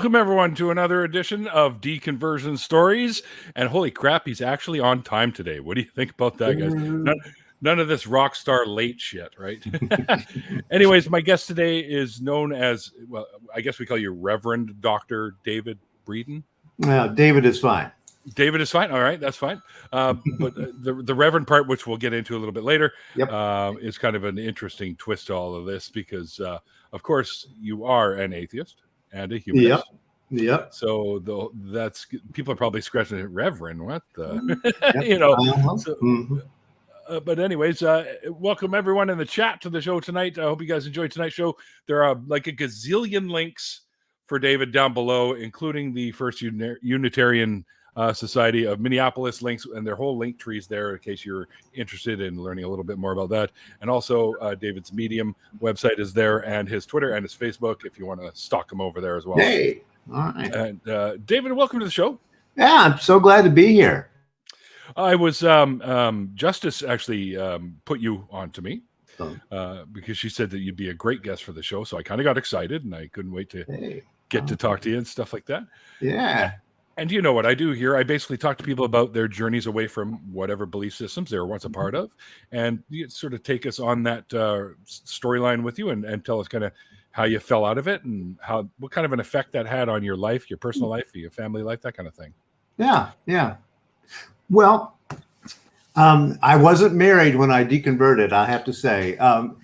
Welcome, everyone, to another edition of Deconversion Stories. And holy crap, he's actually on time today. What do you think about that, guys? None of this rock star late shit, right? Anyways, my guest today is known as, well, I guess we call you Reverend Dr. David Breeden. David is fine. David is fine. All right, that's fine. But the Reverend part, which we'll get into a little bit later, is kind of an interesting twist to all of this because, of course, you are an atheist and a humanist. Yep. So that's people are probably scratching it. Reverend, what the but anyways, welcome everyone in the chat to the show tonight. I hope you guys enjoyed tonight's show. There are like a gazillion links for David down below, including the First Unitarian Society of Minneapolis links, and their whole link trees there in case you're interested in learning a little bit more about that. And also David's Medium website is there, and his Twitter and his Facebook if you want to stalk him over there as well. Hey, all right. And David, welcome to the show. Yeah, I'm so glad to be here. I was Justice actually put you on to me because she said that you'd be a great guest for the show, so I kind of got excited and I couldn't wait to get to talk to you and stuff like that. Yeah. And you know what I do here? I basically talk to people about their journeys away from whatever belief systems they were once a part of, and you sort of take us on that storyline with you and tell us kind of how you fell out of it and what kind of an effect that had on your life, your personal life, your family life, that kind of thing. Yeah. Well, I wasn't married when I deconverted, I have to say. I'm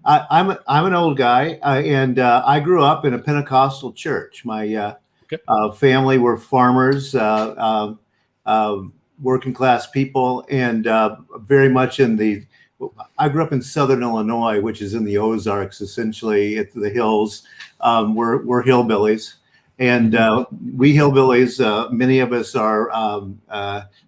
an old guy, and I grew up in a Pentecostal church. My family were farmers, working class people, and very much I grew up in Southern Illinois, which is in the Ozarks, essentially, at the hills. We're hillbillies. And we hillbillies, many of us are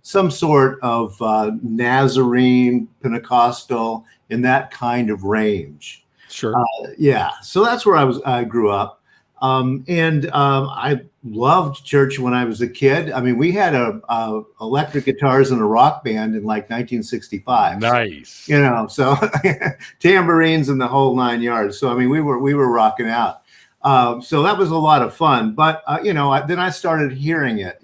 some sort of Nazarene, Pentecostal, in that kind of range. Sure. So that's where I grew up. And I loved church when I was a kid. I mean, we had electric guitars and a rock band in like 1965. Nice. So tambourines and the whole 9 yards. So I mean, we were rocking out. So that was a lot of fun, but then I started hearing it,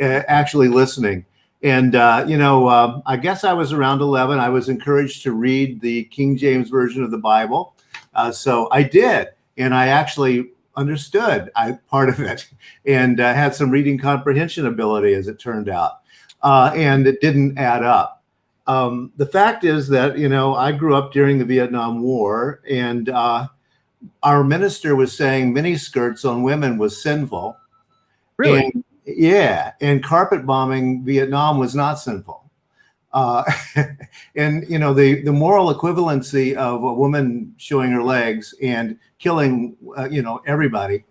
actually listening. And I guess I was around 11. I was encouraged to read the King James Version of the Bible. So I did, and I actually understood part of it and had some reading comprehension ability, as it turned out. And it didn't add up. The fact is that, I grew up during the Vietnam War, and our minister was saying miniskirts on women was sinful. Really? And carpet bombing Vietnam was not sinful. And the moral equivalency of a woman showing her legs and killing everybody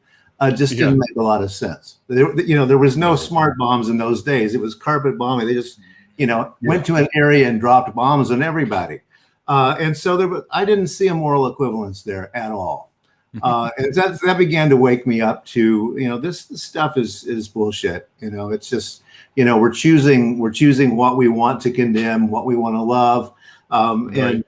just didn't make a lot of sense. There was no smart bombs in those days. It was carpet bombing. They just went to an area and dropped bombs on everybody. And so I didn't see a moral equivalence there at all. And that began to wake me up to, this stuff is bullshit. It's just, we're choosing what we want to condemn, what we want to love. And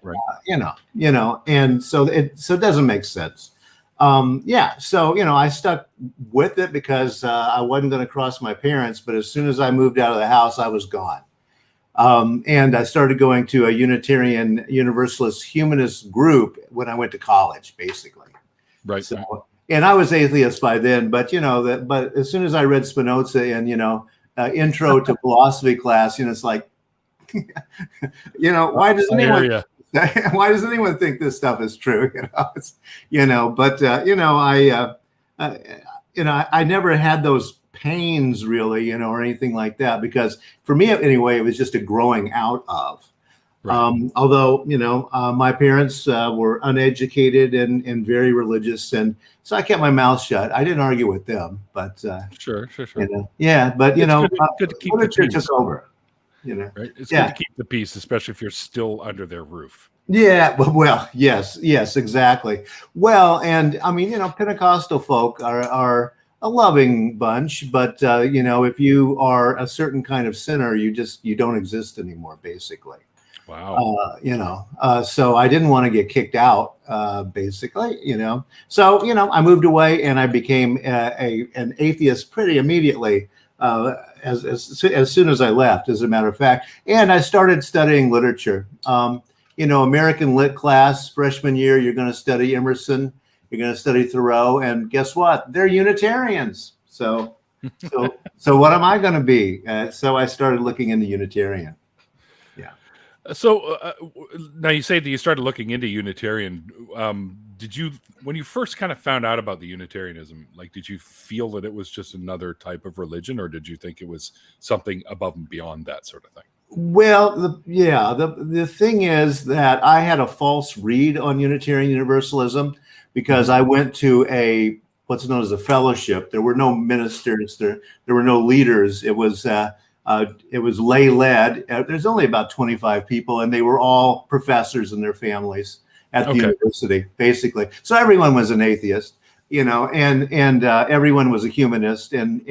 so it doesn't make sense. So, I stuck with it because I wasn't going to cross my parents, but as soon as I moved out of the house, I was gone. And I started going to a Unitarian Universalist humanist group when I went to college, basically. Right. So, and I was atheist by then, but but as soon as I read Spinoza and intro to philosophy class, it's like, why does anyone think this stuff is true? I never had those pains really, or anything like that, because for me anyway, it was just a growing out of. Right. Although, my parents were uneducated and very religious, and so I kept my mouth shut. I didn't argue with them, but sure. But good to keep literature took over. Right? It's good to keep the peace, especially if you're still under their roof. Yeah, well, yes, exactly. Well, and I mean, Pentecostal folk are a loving bunch, but if you are a certain kind of sinner, you don't exist anymore, basically. Wow. So I didn't want to get kicked out, basically, So, I moved away and I became an atheist pretty immediately, as soon as I left, as a matter of fact. And I started studying literature. American Lit class, freshman year, you're going to study Emerson, you're going to study Thoreau, and guess what? They're Unitarians. So what am I going to be? So I started looking into Unitarian. Yeah. So now you say that you started looking into Unitarian. Did you, when you first kind of found out about the Unitarianism, like, did you feel that it was just another type of religion, or did you think it was something above and beyond that sort of thing? Well, the thing is that I had a false read on Unitarian Universalism because I went to what's known as a fellowship. There were no ministers, there were no leaders. It was lay led. There's only about 25 people, and they were all professors and their families at the university, basically. So everyone was an atheist, and everyone was a humanist, and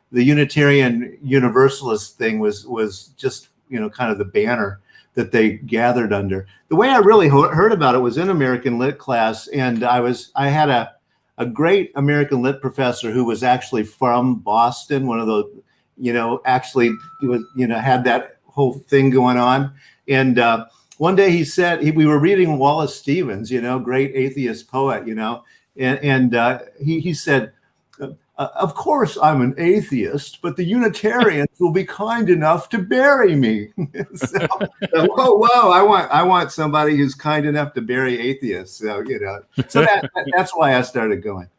the Unitarian Universalist thing was just, kind of the banner that they gathered under. The way I really heard about it was in American Lit class, and I had a great American Lit professor who was actually from Boston, one of the, actually he was, had that whole thing going on. And one day he said, we were reading Wallace Stevens, great atheist poet, and he said, of course I'm an atheist, but the Unitarians will be kind enough to bury me. Whoa, I want somebody who's kind enough to bury atheists. So, so that's why I started going.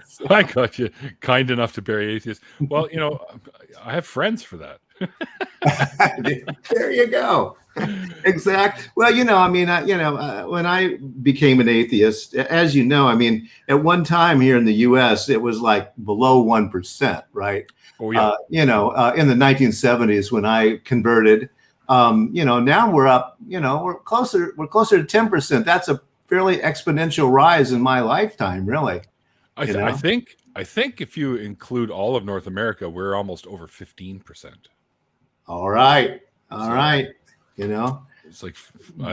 So. I got you. Kind enough to bury atheists. Well, I have friends for that. There you go. Exactly. Well, when I became an atheist, as you know, at one time here in the U.S., it was like below 1%, right? Oh, yeah. In the 1970s when I converted, now we're up, we're closer to 10%. That's a fairly exponential rise in my lifetime, really. I think if you include all of North America, we're almost over 15%. All right. It's like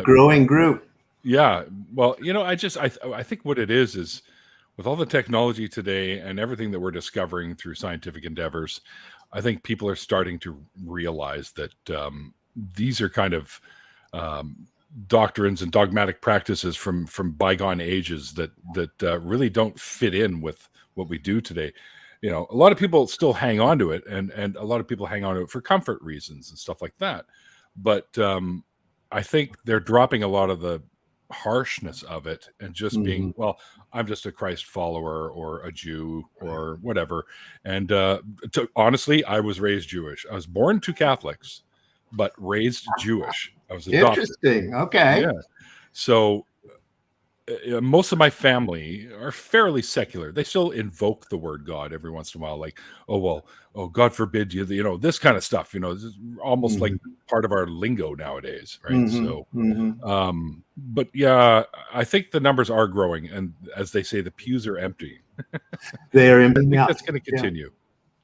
growing group. Yeah. Well, I think what it is with all the technology today and everything that we're discovering through scientific endeavors, I think people are starting to realize that these are kind of doctrines and dogmatic practices from bygone ages that really don't fit in with what we do today. A lot of people still hang on to it, and a lot of people hang on to it for comfort reasons and stuff like that. But I think they're dropping a lot of the harshness of it and just being, well, I'm just a Christ follower or a Jew or whatever. And honestly, I was raised Jewish. I was born to Catholics, but raised Jewish. I was adopted. Interesting. Okay. Yeah. So most of my family are fairly secular. They still invoke the word God every once in a while, like, oh, God forbid you, this kind of stuff, this is almost like part of our lingo nowadays, right? So, but yeah, I think the numbers are growing, and as they say, the pews are empty. They are empty. That's going to continue.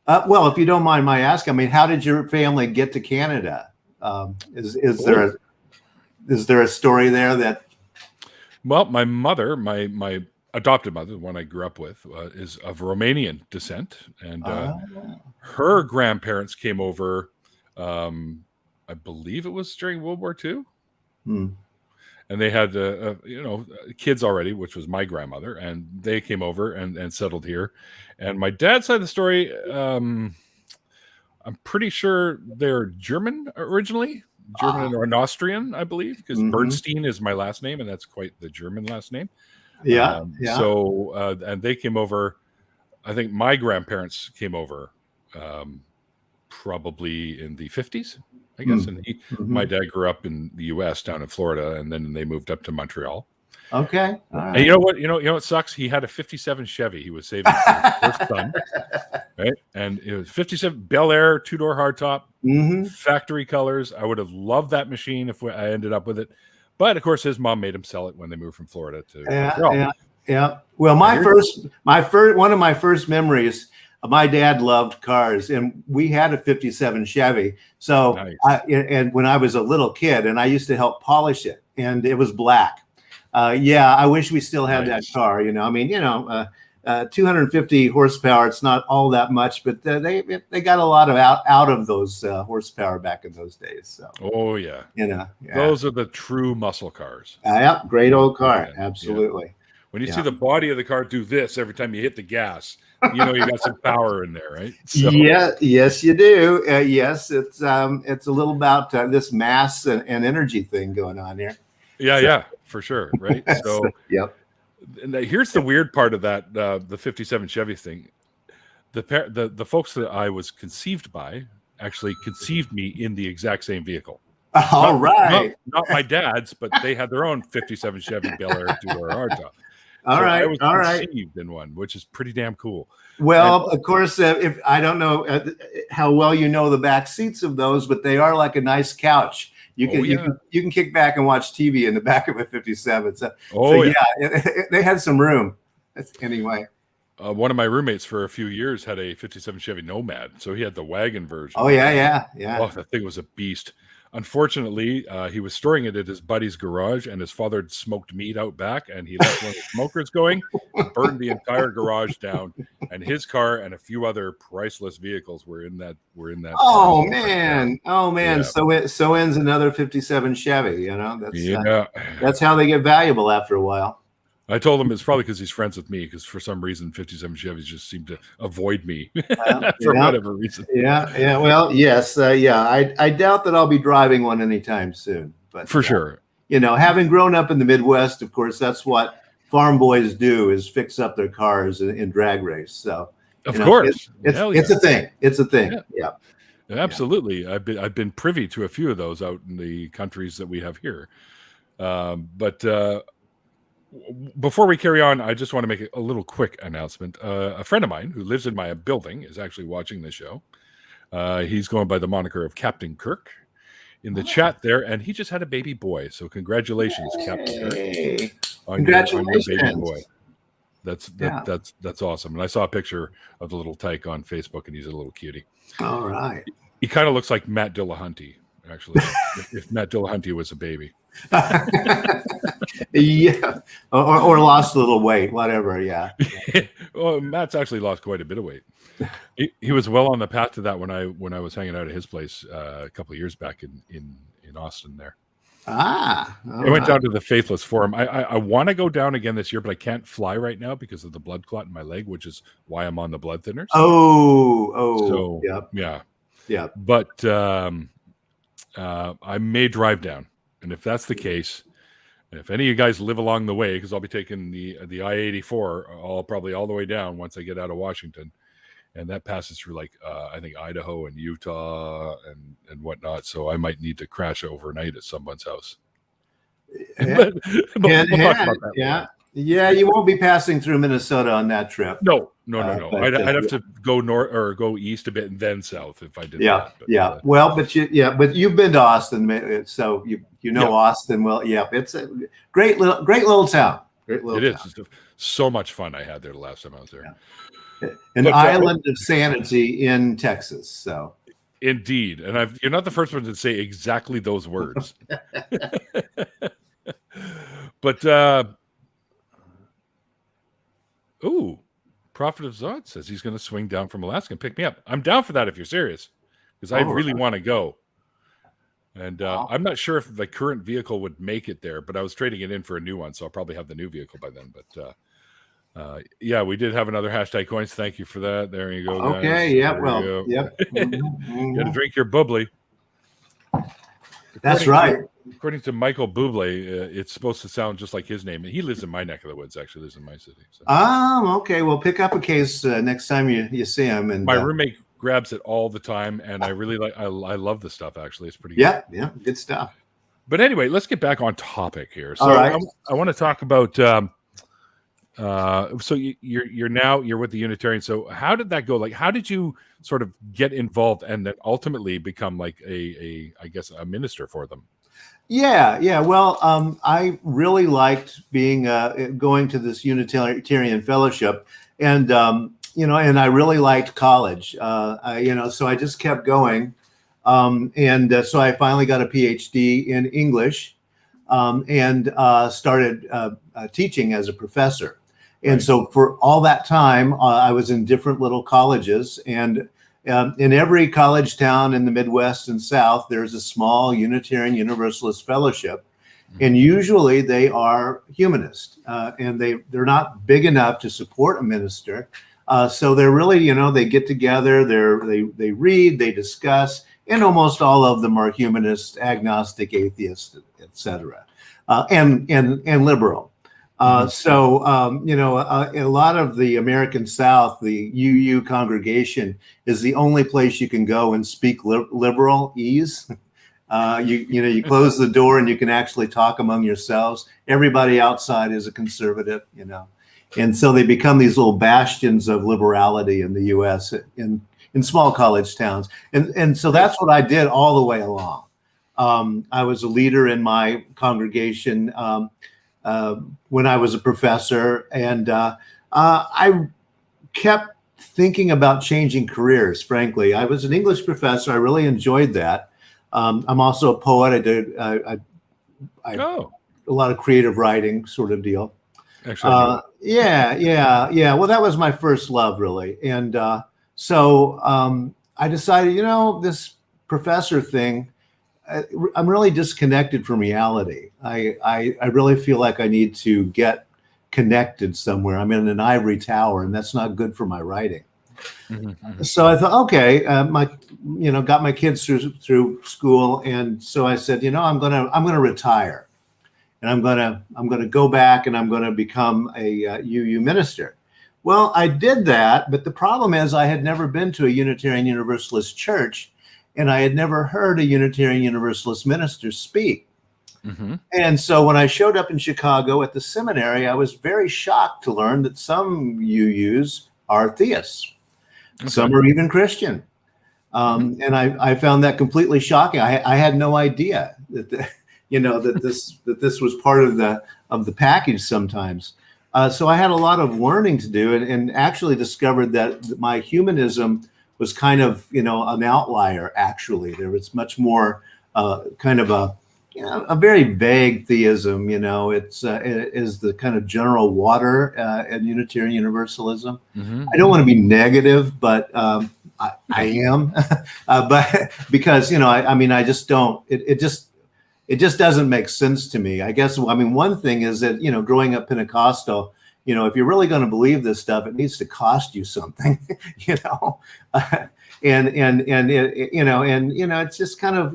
Well, if you don't mind my asking, how did your family get to Canada? Is there a story there that? Well, my mother, my adopted mother, the one I grew up with, is of Romanian descent, and her grandparents came over. I believe it was during World War II, and they had kids already, which was my grandmother, and they came over and settled here. And my dad's side of the story, I'm pretty sure they're German originally. German or an Austrian, I believe, because Bernstein is my last name, and that's quite the German last name. Yeah. So, and they came over. I think my grandparents came over probably in the 50s, I guess. And my dad grew up in the U.S. down in Florida, and then they moved up to Montreal. Okay. All right. And you know what? You know what sucks? He had a '57 Chevy. He was saving for his first son, right? And it was '57 Bel Air 2-door hardtop, factory colors. I would have loved that machine if I ended up with it, but of course, his mom made him sell it when they moved from Florida to Montreal. Yeah. Well, one of my first memories. my dad loved cars, and we had a '57 Chevy. So, Nice. and when I was a little kid, and I used to help polish it, and it was black. Yeah, I wish we still had that car. You know, I mean, 250 horsepower. It's not all that much, but they got a lot of out of those horsepower back in those days. So, oh yeah, those are the true muscle cars. Yeah, great old car, absolutely. Yeah. When you see the body of the car do this every time you hit the gas, you know you got some power in there, right? So. Yeah, yes, you do. Yes, it's a little about this mass and energy thing going on here. Yeah, for sure, right? So, yep. And here's the weird part of that: the '57 Chevy thing. The folks that I was conceived by actually conceived me in the exact same vehicle. All right, not my dad's, but they had their own '57 Chevy Bel Air 2-door hardtop. I was conceived in one, which is pretty damn cool. Well, of course, if I don't know how well you know the back seats of those, but they are like a nice couch. You can kick back and watch TV in the back of a '57. So they had some room. Anyway, one of my roommates for a few years had a '57 Chevy Nomad, so he had the wagon version. Oh yeah. Oh, that thing was a beast. Unfortunately, he was storing it at his buddy's garage, and his father had smoked meat out back, and he left one of the smokers going, burned the entire garage down, and his car and a few other priceless vehicles were in that. Oh man! Yeah. So ends another '57 Chevy. You know, that's how they get valuable after a while. I told him it's probably because he's friends with me, because for some reason 57 Chevys just seem to avoid me for whatever reason. Yeah. Well, yes. I doubt that I'll be driving one anytime soon. But for sure. Having grown up in the Midwest, of course, that's what farm boys do, is fix up their cars in drag race. So of course, it's a thing. It's a thing. Yeah. Absolutely. I've been privy to a few of those out in the countries that we have here. But before we carry on, I just want to make a little quick announcement. A friend of mine who lives in my building is actually watching the show. He's going by the moniker of Captain Kirk in the chat there, and he just had a baby boy. So congratulations, Captain Kirk, on your baby boy. That's awesome. And I saw a picture of the little tyke on Facebook, and he's a little cutie. All right. He kind of looks like Matt Dillahunty, actually, if Matt Dillahunty was a baby. Yeah, or lost a little weight, whatever. Yeah. Well, Matt's actually lost quite a bit of weight. He was well on the path to that when I was hanging out at his place a couple of years back in Austin there. I went down to the Faithless Forum. I want to go down again this year, but I can't fly right now because of the blood clot in my leg, which is why I'm on the blood thinners. So yeah. But I may drive down. And if that's the case, if any of you guys live along the way, because I'll be taking the I-84 probably all the way down once I get out of Washington, and that passes through I think Idaho and Utah and whatnot. So I might need to crash overnight at someone's house. We'll talk about that. Yeah, you won't be passing through Minnesota on that trip. No. I'd have to go north or go east a bit and then south if I did that. But, well, but you've been to Austin, so you know Austin well. Yeah, it's a great little town. It is. It's so much fun I had there the last time I was there. Yeah. An island of sanity in Texas. So indeed, and you're not the first one to say exactly those words. But Prophet of Zod says he's going to swing down from Alaska and pick me up. I'm down for that if you're serious, because I really want to go. And I'm not sure if the current vehicle would make it there, but I was trading it in for a new one, so I'll probably have the new vehicle by then. But we did have another hashtag coins. Thank you for that. There you go, guys. Okay, yeah, well, yep. You got to drink your bubbly. That's right. According to Michael Bublé, it's supposed to sound just like his name. And he lives in my neck of the woods, actually lives in my city. So. Okay. Well, pick up a case next time you see him. And my roommate grabs it all the time, and I really I love the stuff, actually. It's pretty good. Yeah, good stuff. But anyway, let's get back on topic here. So right. I want to talk about so you're with the Unitarian. So how did that go? Like, how did you sort of get involved and then ultimately become like I guess a minister for them? Yeah. Well, I really liked being going to this Unitarian fellowship, and and I really liked college. So I just kept going. So I finally got a PhD in English, and started teaching as a professor. And Right. so for all that time, I was in different little colleges, and in every college town in the Midwest and South, there's a small Unitarian Universalist fellowship. And usually they are humanist, and they're not big enough to support a minister. So they're really, they get together, they read, they discuss, and almost all of them are humanist, agnostic, atheist, etc., and liberal. So a lot of the American South, the UU congregation is the only place you can go and speak liberalese. You close the door and you can actually talk among yourselves. Everybody outside is a conservative, and so they become these little bastions of liberality in the U.S. in small college towns, and so that's what I did all the way along. I was a leader in my congregation when I was a professor, and I kept thinking about changing careers. Frankly, I was an English professor. I really enjoyed that. I'm also a poet. I did a lot of creative writing sort of deal. Actually, yeah. Well, that was my first love, really. And so I decided, this professor thing, I'm really disconnected from reality. I really feel like I need to get connected somewhere. I'm in an ivory tower, and that's not good for my writing. So I thought, okay, got my kids through school, and so I said, I'm gonna retire, and I'm gonna go back, and I'm gonna become a UU minister. Well, I did that, but the problem is I had never been to a Unitarian Universalist church, and I had never heard a Unitarian Universalist minister speak. And so when I showed up in Chicago at the seminary, I was very shocked to learn that some UUs are theists. Okay. Some are even Christian. And I found that completely shocking. I had no idea that that this was part of the package sometimes. So I had a lot of learning to do, and actually discovered that my humanism was kind of an outlier. Actually, there was much more kind of a very vague theism. It is the kind of general water in Unitarian Universalism. I don't want to be negative, but I am. But because I just don't. It just doesn't make sense to me. I guess. One thing is that growing up Pentecostal, if you're really going to believe this stuff, it needs to cost you something. And it's just kind of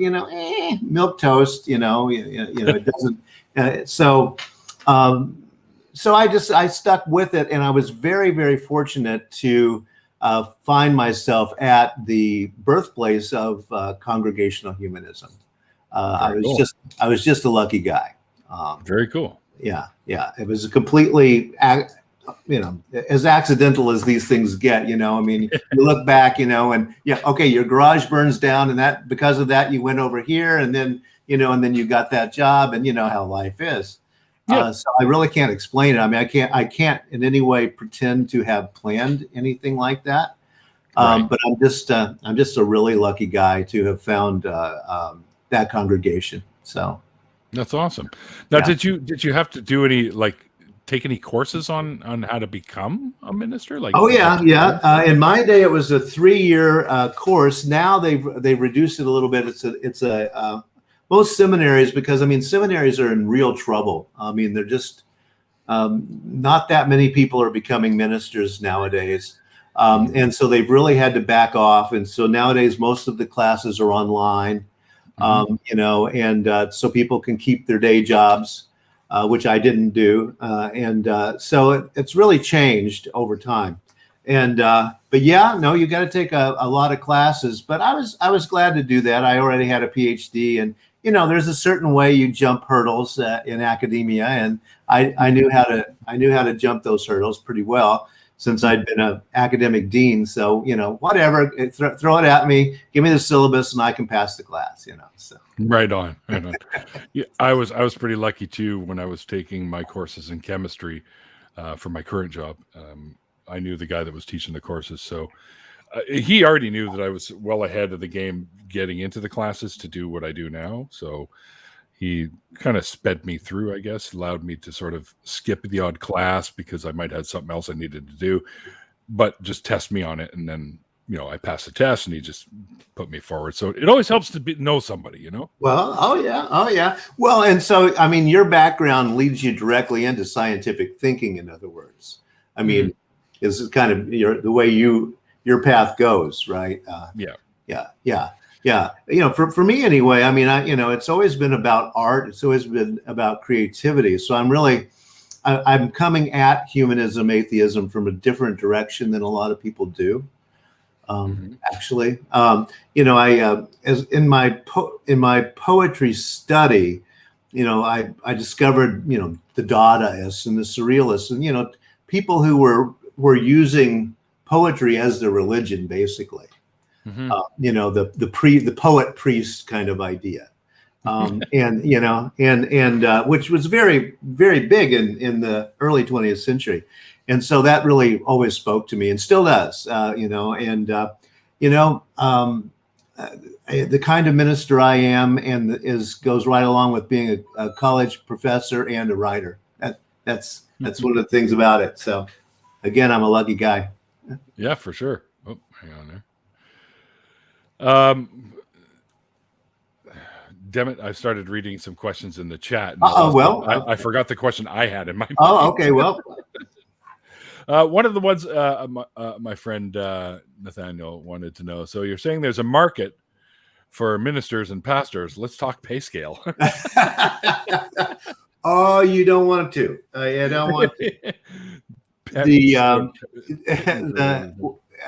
milk toast. It doesn't. So I stuck with it, and I was very, very fortunate to find myself at the birthplace of congregational humanism. I was just a lucky guy. Very cool. Yeah. It was a completely, as accidental as these things get. You look back, and okay, your garage burns down, and that because of that you went over here, and then you got that job, and how life is. Yeah. So I really can't explain it. I can't in any way pretend to have planned anything like that. Right. But I'm just a really lucky guy to have found that congregation. So that's awesome. Now, did you have to do any take any courses on how to become a minister? In my day it was a 3-year course. Now they've reduced it a little bit. It's a most seminaries, because seminaries are in real trouble. They're just not that many people are becoming ministers nowadays. And so they've really had to back off. And so nowadays most of the classes are online. So people can keep their day jobs, which I didn't do. So it's really changed over time. You got to take a lot of classes, but I was glad to do that. I already had a PhD, and there's a certain way you jump hurdles in academia, and I knew how to jump those hurdles pretty well, since I'd been an academic dean. So, whatever, throw it at me, give me the syllabus, and I can pass the class, so. Right on. Yeah, I was pretty lucky too when I was taking my courses in chemistry for my current job. I knew the guy that was teaching the courses. So he already knew that I was well ahead of the game getting into the classes to do what I do now. So he kind of sped me through, I guess, allowed me to sort of skip the odd class because I might have something else I needed to do, but just test me on it. And then, I passed the test and he just put me forward. So it always helps to know somebody, Well, oh yeah. Well, and so, I mean, your background leads you directly into scientific thinking, in other words. I mean, this is kind of the way your path goes, right? Yeah. For me anyway, I mean, it's always been about art. It's always been about creativity. So I'm coming at humanism, atheism from a different direction than a lot of people do. Actually, as in my poetry study, I discovered, the Dadaists and the Surrealists, and, people who were using poetry as their religion, basically. The poet priest kind of idea, and which was very, very big in the early 20th century. And so that really always spoke to me and still does, the kind of minister I am goes right along with being a college professor and a writer. That's one of the things about it. So again, I'm a lucky guy. Yeah, for sure. Oh, hang on there. Damn it, I started reading some questions in the chat. I forgot the question I had in my mind. Oh, okay. Well, one of the ones my friend Nathaniel wanted to know. So you're saying there's a market for ministers and pastors. Let's talk pay scale. Oh, you don't want to. You don't want to.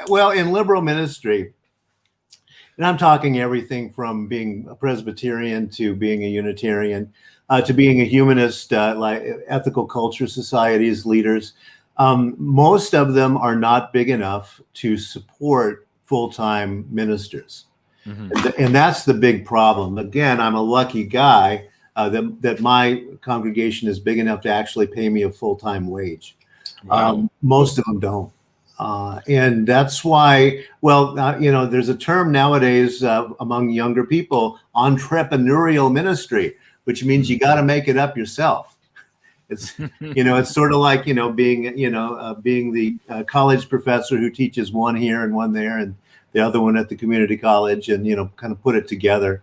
Well, in liberal ministry, and I'm talking everything from being a Presbyterian to being a Unitarian, to being a humanist, like ethical culture societies leaders. Most of them are not big enough to support full-time ministers. And that's the big problem. Again, I'm a lucky guy that my congregation is big enough to actually pay me a full-time wage. Wow. Most of them don't. And that's why, there's a term nowadays among younger people, entrepreneurial ministry, which means you got to make it up yourself. It's, it's sort of like, being the college professor who teaches one here and one there and the other one at the community college and, kind of put it together,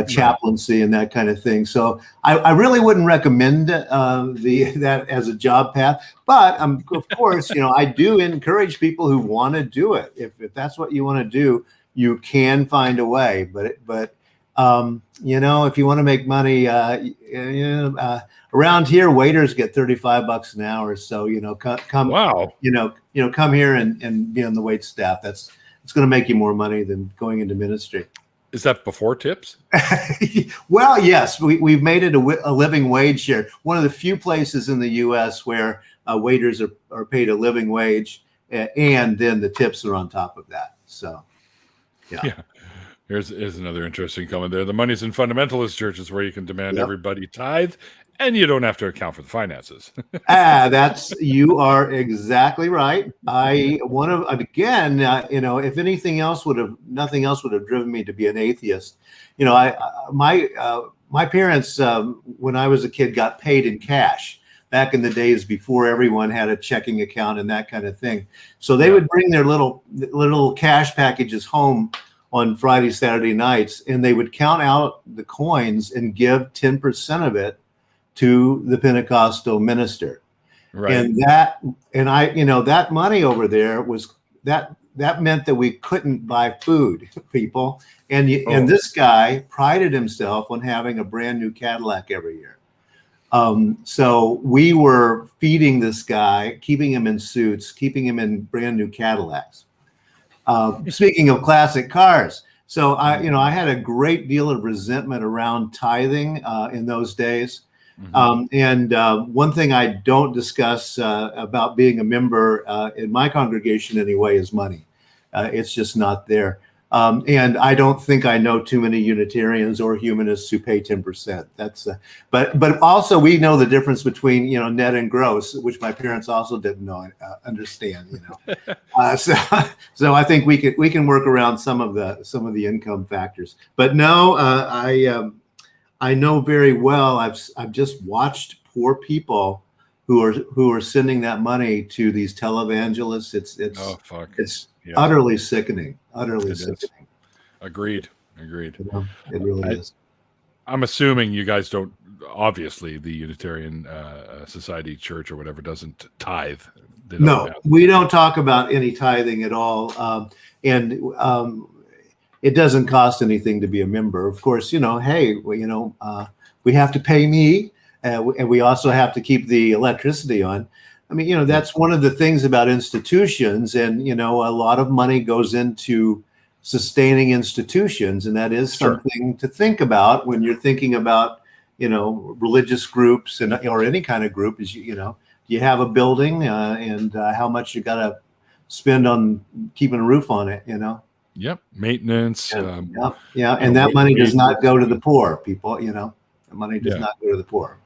chaplaincy and that kind of thing. So I really wouldn't recommend that as a job path, but of course, I do encourage people who want to do it. If that's what you want to do, you can find a way, but if you want to make money, around here, waiters get $35 an hour. So, come, wow, come here and be on the wait staff. It's going to make you more money than going into ministry. Is that before tips? Well, yes, we've made it a living wage here. One of the few places in the U.S. where waiters are paid a living wage, and then the tips are on top of that. So, yeah. Here's another interesting comment there. The money's in fundamentalist churches where you can demand everybody tithe, and you don't have to account for the finances. You are exactly right. If nothing else would have driven me to be an atheist. My parents, when I was a kid, got paid in cash back in the days before everyone had a checking account and that kind of thing. So they would bring their little cash packages home on Friday, Saturday nights, and they would count out the coins and give 10% of it to the Pentecostal minister. Right. And that money over there was that meant that we couldn't buy food, people. And this guy prided himself on having a brand new Cadillac every year. So we were feeding this guy, keeping him in suits, keeping him in brand new Cadillacs. Speaking of classic cars. So I had a great deal of resentment around tithing in those days. And one thing I don't discuss about being a member in my congregation anyway is money. It's just not there. And I don't think I know too many Unitarians or humanists who pay 10%. That's but also we know the difference between net and gross, which my parents also didn't understand. So I think we can work around some of the income factors. But no, I know very well. I've just watched poor people who are sending that money to these televangelists. It's utterly sickening. Utterly sickening. Agreed. It really is. I'm assuming you guys don't. Obviously, the Unitarian Society Church or whatever doesn't tithe. No, we don't talk about any tithing at all, and it doesn't cost anything to be a member. Of course, hey, we have to pay me. And we also have to keep the electricity on. I mean, that's one of the things about institutions, and a lot of money goes into sustaining institutions, and that is something to think about when you're thinking about, religious groups or any kind of group. Is you have a building, and how much you got to spend on keeping a roof on it. Yep, maintenance. And that money does not go to the poor people. The money does not go to the poor.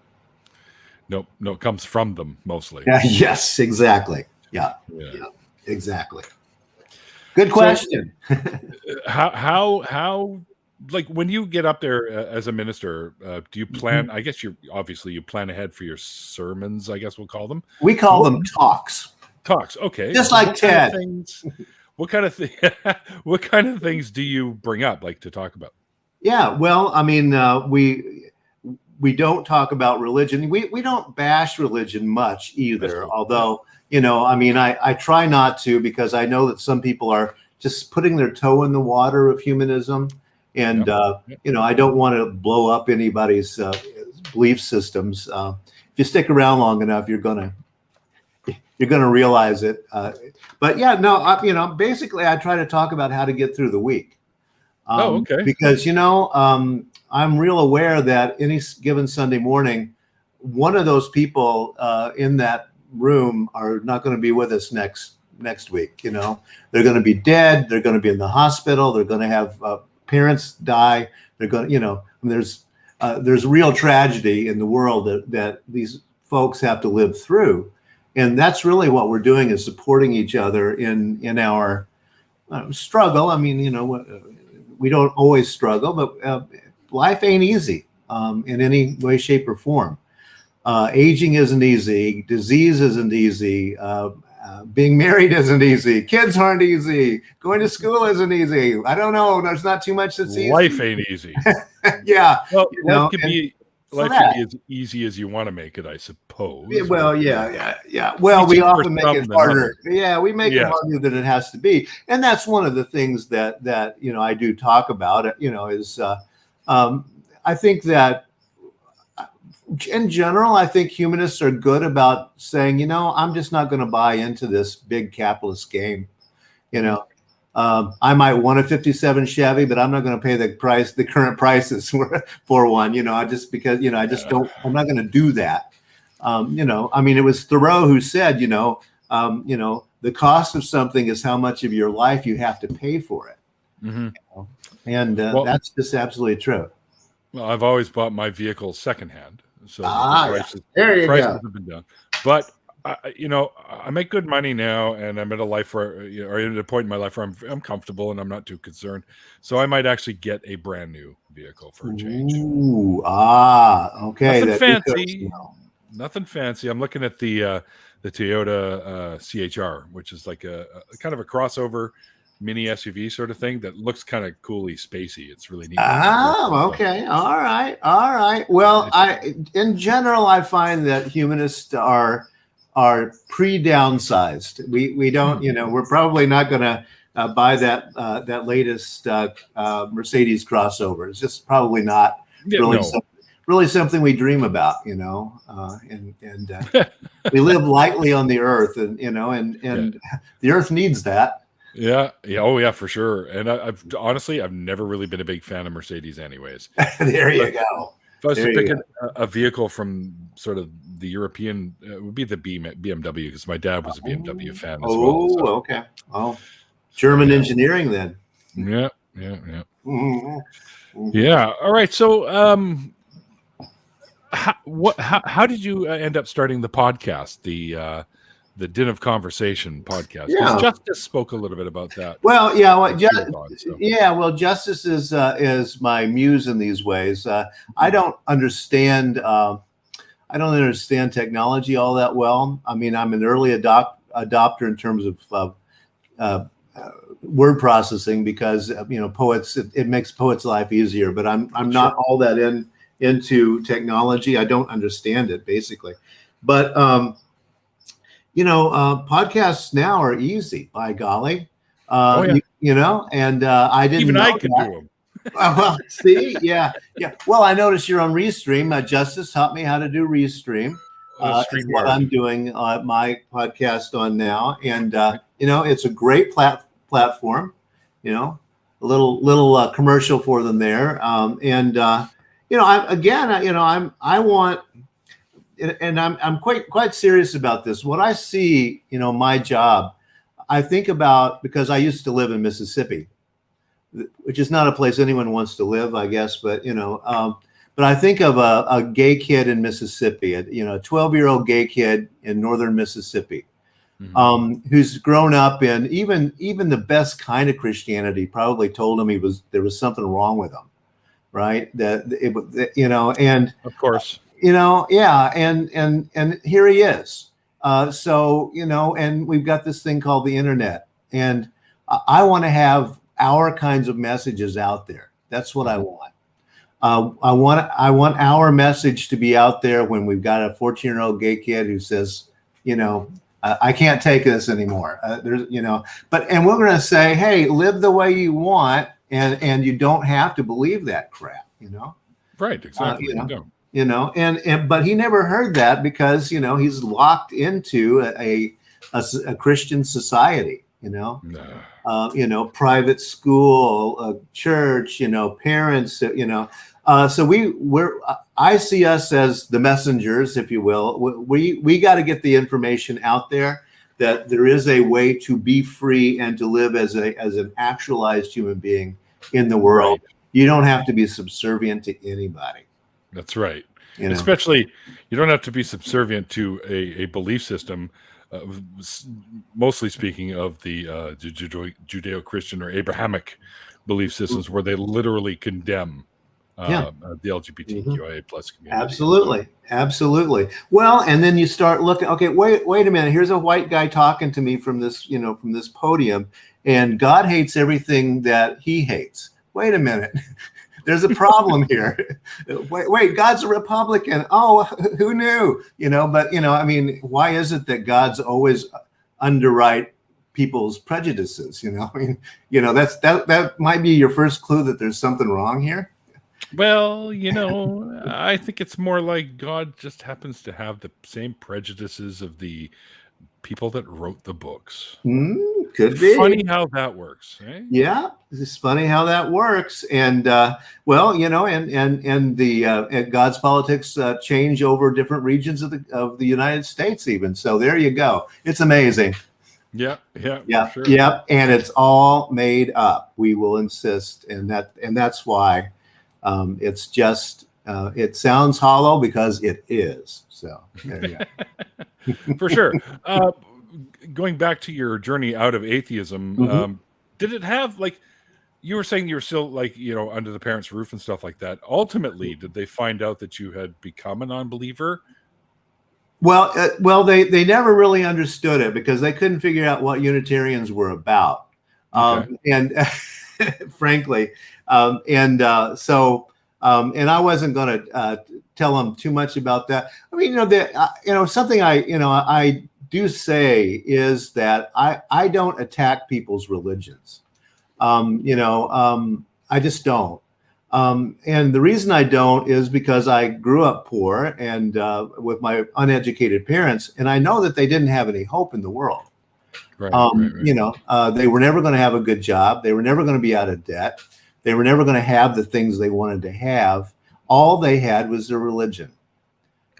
No, it comes from them mostly. Yes, exactly. Yeah, exactly. Good question. So, how like when you get up there as a minister, do you plan? I guess you plan ahead for your sermons. I guess we'll call them. We call them talks. Talks. Okay. Just like Ted. What kind of things do you bring up, like, to talk about? Yeah. Well, I mean, we don't talk about religion. We don't bash religion much either. Although, I try not to, because I know that some people are just putting their toe in the water of humanism. And, I don't want to blow up anybody's belief systems. If you stick around long enough, you're going to realize it. But yeah, no, basically I try to talk about how to get through the week. Okay. Because, I'm real aware that any given Sunday morning, one of those people in that room are not going to be with us next week. They're going to be dead. They're going to be in the hospital. They're going to have parents die. They're going to, there's real tragedy in the world that these folks have to live through. And that's really what we're doing, is supporting each other in our struggle. I mean, we don't always struggle, but life ain't easy in any way, shape, or form. Aging isn't easy. Disease isn't easy. Being married isn't easy. Kids aren't easy. Going to school isn't easy. I don't know. There's not too much that's easy. Life ain't easy. Yeah. Well, life can be as easy as you want to make it, I suppose. Well, yeah. Well, we often make it harder. Yeah, we make it harder than it has to be. And that's one of the things that I do talk about, is I think that in general, I think humanists are good about saying, I'm just not going to buy into this big capitalist game. I might want a 57 Chevy, but I'm not going to pay the current prices for one, just because, I just don't, I'm not going to do that. It was Thoreau who said, the cost of something is how much of your life you have to pay for it. Mm-hmm. And that's just absolutely true. Well, I've always bought my vehicle secondhand. So there you go. Have been done. But I make good money now, and I'm at a life where, or at a point in my life where I'm comfortable and I'm not too concerned. So I might actually get a brand new vehicle for a change. Ooh, okay. Nothing fancy. I'm looking at the Toyota CHR, which is like a kind of a crossover mini SUV sort of thing that looks kind of coolly spacey. It's really neat. Okay. All right. Well, in general, I find that humanists are pre-downsized. We don't, we're probably not going to buy that latest Mercedes crossover. It's just probably not really something we dream about, and we live lightly on the earth, and the earth needs that. Yeah. Oh, yeah, for sure. And I've never really been a big fan of Mercedes anyways. There you go. If I was to pick a vehicle from sort of the European, it would be the BMW, because my dad was a BMW fan as well. Oh, okay. Oh, German engineering then. Yeah. Yeah. All right. So, how did you end up starting the podcast, the Den of Conversation podcast? Because Justice spoke a little bit about that. Well, yeah, well, Justice is my muse in these ways. I don't understand technology all that well. I mean, I'm an early adopter in terms of word processing because poets, it makes poets' life easier. But I'm not all that into technology. I don't understand it basically, but podcasts now are easy, by golly. And I didn't even know I could do them. Well, see, yeah. Well, I noticed you're on Restream. Justice taught me how to do Restream. It's what I'm doing my podcast on now, and it's a great platform. A little commercial for them there, I'm quite serious about this. What I see, my job, I think about, because I used to live in Mississippi, which is not a place anyone wants to live, I guess. But but I think of a gay kid in Mississippi, a 12-year-old gay kid in northern Mississippi, who's grown up in even the best kind of Christianity probably told him there was something wrong with him, right? And of course. And here he is. And we've got this thing called the internet, and I want to have our kinds of messages out there. That's what I want. I want our message to be out there when we've got a 14-year-old gay kid who says, I can't take this anymore. And we're going to say, hey, live the way you want, and you don't have to believe that crap. Right, exactly. But he never heard that because he's locked into a Christian society. Private school, church, parents. So I see us as the messengers, if you will. We got to get the information out there that there is a way to be free and to live as an actualized human being in the world. Right. You don't have to be subservient to anybody. That's right. Especially, you don't have to be subservient to a belief system. Mostly speaking of the Judeo-Christian or Abrahamic belief systems, where they literally condemn the LGBTQIA plus community. Absolutely. Well, and then you start looking. Okay, wait a minute. Here's a white guy talking to me from this podium, and God hates everything that he hates. Wait a minute. There's a problem here. Wait, God's a Republican. Oh, who knew? But I mean, why is it that God's always underwrite people's prejudices? That might be your first clue that there's something wrong here. Well, I think it's more like God just happens to have the same prejudices of the people that wrote the books. Could be. Funny how that works, right? Yeah, it's funny how that works. And and God's politics change over different regions of the United States, even. So there you go. It's amazing. Yeah, sure. Yeah, and it's all made up. We will insist, and that's why it's just it sounds hollow because it is. So there you go. For sure. Going back to your journey out of atheism, did it have, like, you were saying you were still under the parents' roof and stuff like that. Ultimately, did they find out that you had become an unbeliever? Well, they never really understood it because they couldn't figure out what Unitarians were about. Okay. And frankly, and I wasn't going to tell them too much about that. I mean, something I do say is that I don't attack people's religions. I just don't. And the reason I don't is because I grew up poor and with my uneducated parents, and I know that they didn't have any hope in the world. Right. They were never going to have a good job. They were never going to be out of debt. They were never going to have the things they wanted to have. All they had was their religion.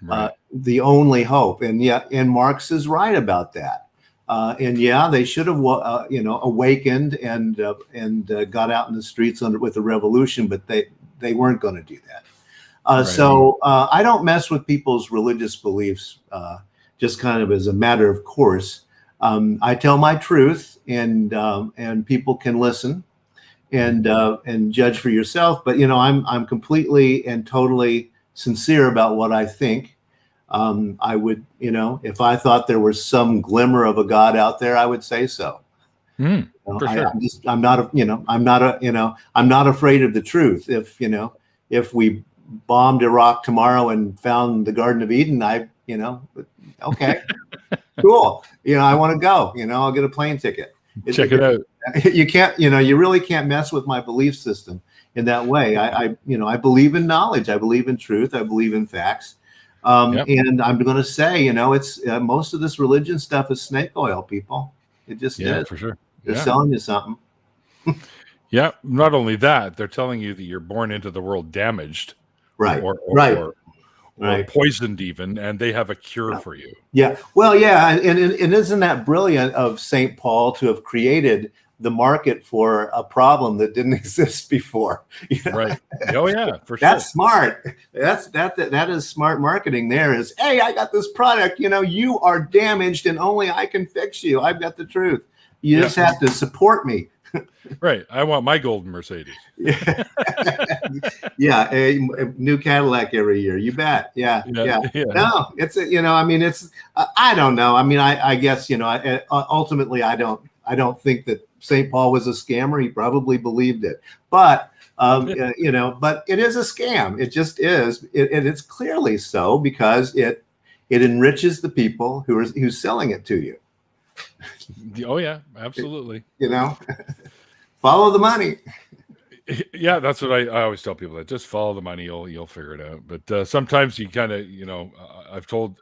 Right. The only hope. And Marx is right about that. And yeah, they should have, awakened and got out in the streets with the revolution, but they weren't going to do that. Right. So I don't mess with people's religious beliefs, just kind of as a matter of course. I tell my truth, and people can listen and judge for yourself. But I'm completely and totally sincere about what I think. I would, if I thought there was some glimmer of a God out there, I would say so. For sure. I'm not afraid of the truth. If we bombed Iraq tomorrow and found the Garden of Eden, okay, cool. I want to go. I'll get a plane ticket. Check it out. You can't. You really can't mess with my belief system in that way. I believe in knowledge. I believe in truth. I believe in facts. And I'm going to say, it's most of this religion stuff is snake oil, people. It just is. For sure. They're selling you something. Yeah. Not only that, they're telling you that you're born into the world damaged, right? Or poisoned even, and they have a cure for you. Yeah. Well, yeah. And isn't that brilliant of St. Paul to have created the market for a problem that didn't exist before? Right. Oh yeah, for sure. That's smart. That is smart marketing. There is, hey, I got this product. You are damaged, and only I can fix you. I've got the truth. You just have to support me. Right. I want my golden Mercedes. Yeah. A new Cadillac every year. You bet. Yeah. No, it's I don't know. I mean, I guess, ultimately I don't think that St. Paul was a scammer. He probably believed it, but but it is a scam. It just is. It's clearly so because it enriches the people who's selling it to you. Oh yeah, absolutely. Follow the money. Yeah, that's what I always tell people, that just follow the money, you'll figure it out. But sometimes you kind of, I've told,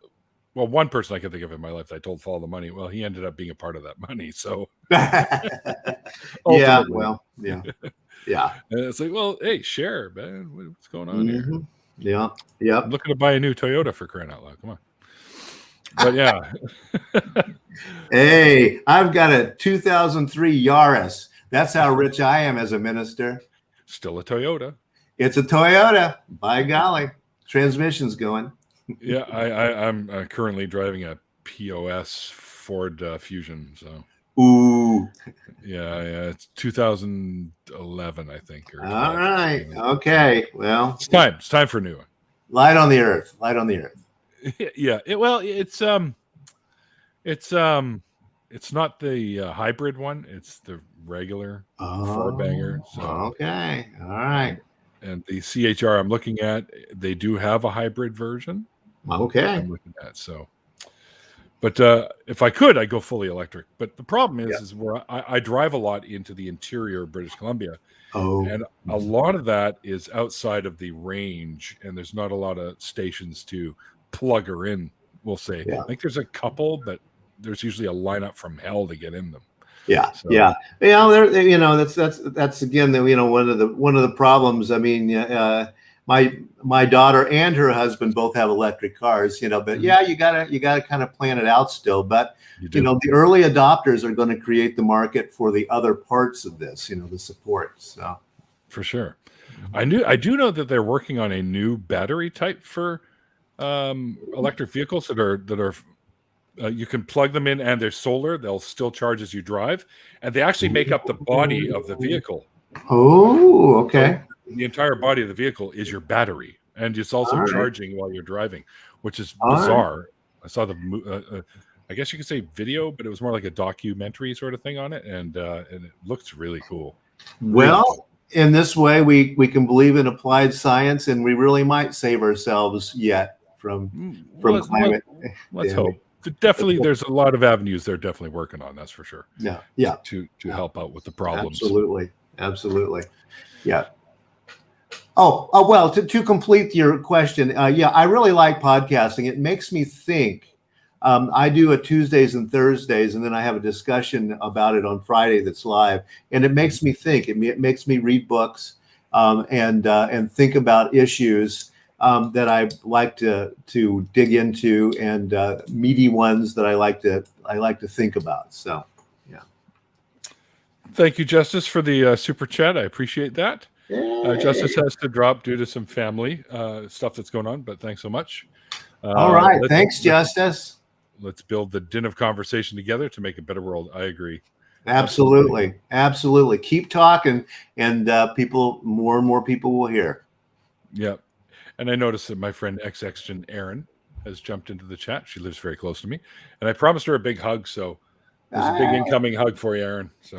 one person I can think of in my life that I told follow the money. Well, he ended up being a part of that money. So yeah, well, yeah. And it's like, well, hey, share, man. What's going on here? Yeah. I'm looking to buy a new Toyota, for crying out loud. Come on. But yeah. Hey, I've got a 2003 Yaris. That's how rich I am as a minister. Still a Toyota. It's a Toyota. By golly, transmission's going. Yeah, I'm currently driving a POS Ford Fusion. So. Ooh. Yeah, it's 2011, I think. All right. Okay. Well, it's time for a new one. Light on the earth. Yeah. It's not the hybrid one. It's the regular four banger. So. Okay. All right. And the CHR I'm looking at, they do have a hybrid version. Okay. I'm looking at so. But if I could, I'd go fully electric. But the problem is where I drive a lot into the interior of British Columbia. Oh. And a lot of that is outside of the range, and there's not a lot of stations to plug her in, we'll say. Yeah. I think there's a couple, but there's usually a lineup from hell to get in them. Yeah. So, yeah. That's again, one of the problems. I mean, my daughter and her husband both have electric cars, but yeah, you gotta kind of plan it out still. But the early adopters are going to create the market for the other parts of this, the support. So for sure. I do know that they're working on a new battery type for electric vehicles that are you can plug them in and they're solar. They'll still charge as you drive, and they actually make up the body of the vehicle. Oh, okay. So the entire body of the vehicle is your battery, and it's also charging while you're driving, which is bizarre. Right. I saw I guess you could say video, but it was more like a documentary sort of thing on it, and it looks really cool. Well, in this way, we can believe in applied science, and we really might save ourselves yet from climate. Let's hope. Definitely, there's a lot of avenues they're definitely working on. That's for sure. Yeah. To help out with the problems. Absolutely. Yeah. Oh, well, to complete your question, I really like podcasting. It makes me think. I do it Tuesdays and Thursdays, and then I have a discussion about it on Friday that's live, and it makes me think. It makes me read books and think about issues. that I like to dig into, and meaty ones that I like to think about. So, yeah. Thank you, Justice, for the super chat. I appreciate that. Justice has to drop due to some family stuff that's going on, but thanks so much. All right, thanks, Justice. Let's build the din of conversation together to make a better world. I agree. Absolutely. Keep talking, and more and more people will hear. Yeah. And I noticed that my friend XXgen Aaron has jumped into the chat. She lives very close to me, and I promised her a big hug. So there's a big incoming hug for you, Aaron. So,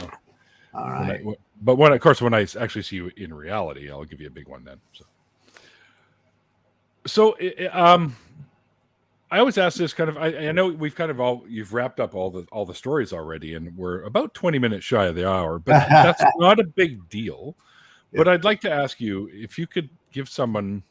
all right. When I actually see you in reality, I'll give you a big one then. So I always ask this kind of. I know we've kind of you've wrapped up all the stories already, and we're about 20 minutes shy of the hour, but that's not a big deal. Yeah. But I'd like to ask you if you could give someone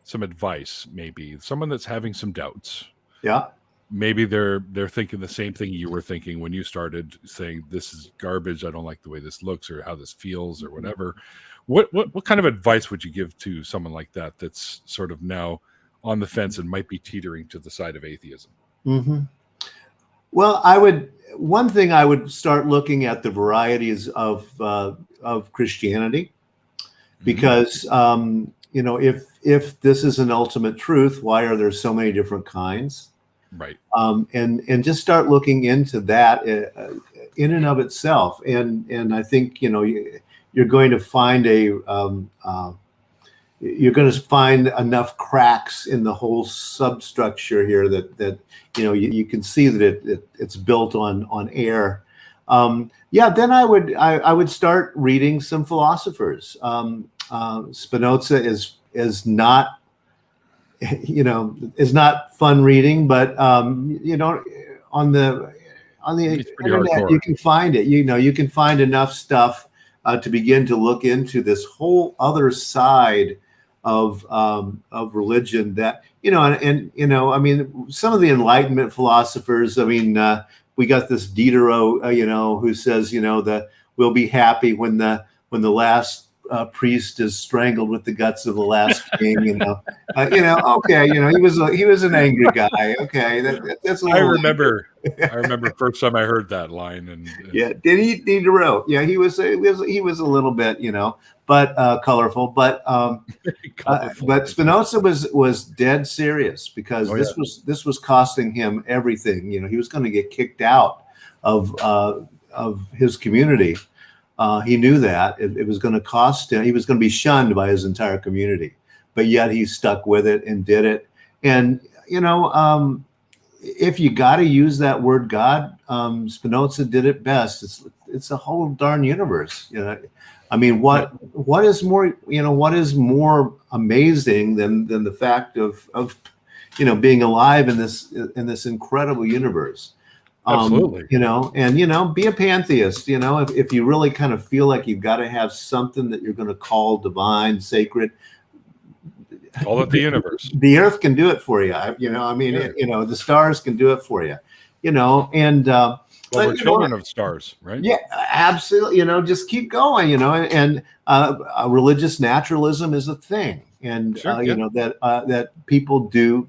some advice, maybe someone that's having some doubts. Yeah. Maybe they're thinking the same thing you were thinking when you started saying this is garbage. I don't like the way this looks or how this feels or whatever. What kind of advice would you give to someone like that that's sort of now on the fence and might be teetering to the side of atheism? Mm-hmm. Well, one thing I would start looking at the varieties of Christianity, because if this is an ultimate truth, why are there so many different kinds? Right. And just start looking into that in and of itself. And I think, you're going to find you're going to find enough cracks in the whole substructure here that you can see that it's built on air. Then I would start reading some philosophers. Spinoza is not fun reading, but on the internet you can find it. You can find enough stuff to begin to look into this whole other side of religion that I mean, some of the Enlightenment philosophers. I mean, we got this Diderot, who says that we'll be happy when the last priest is strangled with the guts of the last king. Okay, he was an angry guy. Okay, that's. I remember first time I heard that line, and yeah, Diderot. Yeah, he was a little bit, but colorful. But but Spinoza was dead serious, because this was costing him everything. He was going to get kicked out of his community. He knew that it was going to cost him. He was going to be shunned by his entire community, but yet he stuck with it and did it. And if you got to use that word God, Spinoza did it best. It's a whole darn universe. I mean, what is more amazing than the fact of being alive in this incredible universe. Absolutely. Be a pantheist. If you really kind of feel like you've got to have something that you're going to call divine, sacred, call it the universe. The earth can do it for you. The stars can do it for you. We're children of stars, right? Yeah, absolutely. Just keep going. And religious naturalism is a thing, and sure, that people do.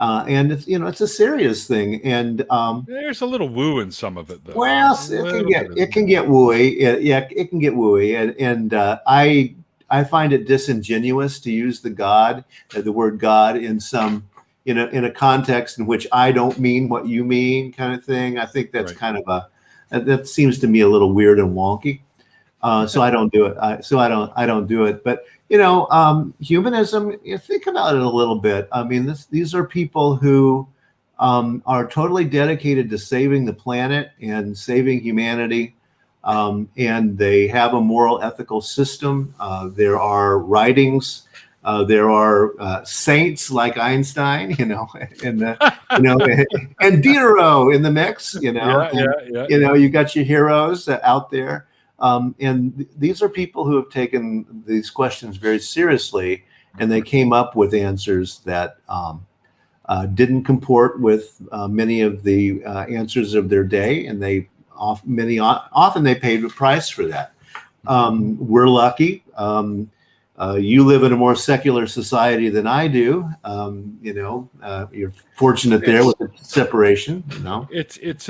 And it's a serious thing, and there's a little woo in some of it, though. Well, it can get wooey. It can get wooey, and I find it disingenuous to use the word God in some in a context in which I don't mean what you mean, kind of thing. I think that's kind of that seems to me a little weird and wonky. So I don't do it. I don't do it. But humanism, you think about it a little bit. I mean, these are people who are totally dedicated to saving the planet and saving humanity, and they have a moral, ethical system. There are writings. There are saints like Einstein, and and Diderot in the mix. You got your heroes out there. And these are people who have taken these questions very seriously, and they came up with answers that didn't comport with many of the answers of their day, and often they paid a price for that. We're lucky. You live in a more secular society than I do. You're fortunate there with the separation. It's